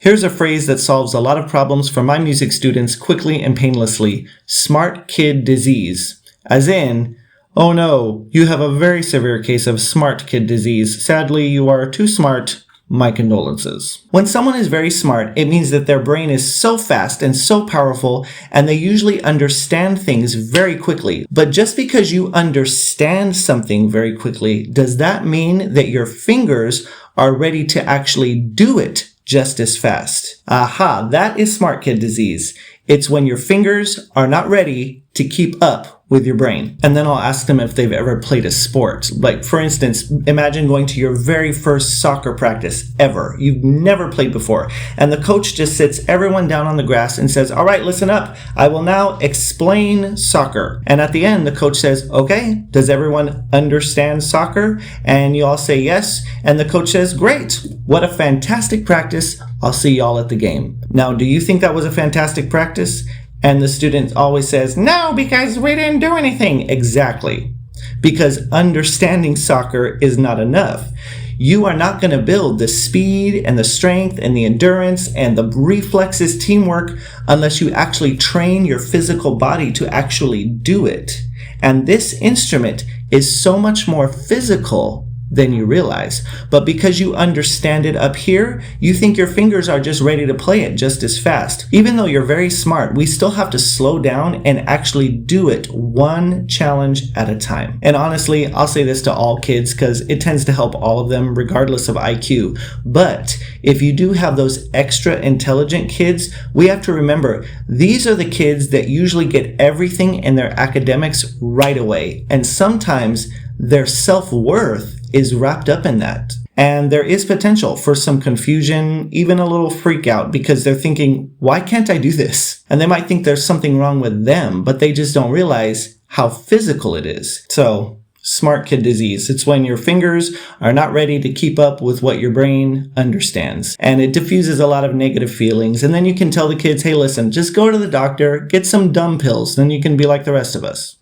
Here's a phrase that solves a lot of problems for my music students quickly and painlessly: smart kid disease. As in, oh no, you have a very severe case of smart kid disease. Sadly, you are too smart. My condolences. When someone is very smart, it means that their brain is so fast and so powerful, and they usually understand things very quickly. But just because you understand something very quickly, does that mean that your fingers are ready to actually do it just as fast? Aha, that is smart kid disease. It's when your fingers are not ready to keep up with your brain. And then I'll ask them if they've ever played a sport. Like, for instance, imagine going to your very first soccer practice ever. You've never played before. And the coach just sits everyone down on the grass and says, all right, listen up. I will now explain soccer. And at the end, the coach says, okay, does everyone understand soccer? And you all say yes. And the coach says, great. What a fantastic practice. I'll see y'all at the game. Now, do you think that was a fantastic practice? And the student always says, no, because we didn't do anything. Exactly. Because understanding soccer is not enough. You are not going to build the speed and the strength and the endurance and the reflexes, teamwork, unless you actually train your physical body to actually do it. And this instrument is so much more physical than you realize. But because you understand it up here, you think your fingers are just ready to play it just as fast. Even though you're very smart, we still have to slow down and actually do it one challenge at a time. And honestly, I'll say this to all kids because it tends to help all of them regardless of IQ. But if you do have those extra intelligent kids, we have to remember these are the kids that usually get everything in their academics right away. And sometimes their self-worth is wrapped up in that. And there is potential for some confusion, even a little freak out, because they're thinking, why can't I do this? And they might think there's something wrong with them, but they just don't realize how physical it is. So, smart kid disease. It's when your fingers are not ready to keep up with what your brain understands. And it diffuses a lot of negative feelings. And then you can tell the kids, hey, listen, just go to the doctor, get some dumb pills, then you can be like the rest of us.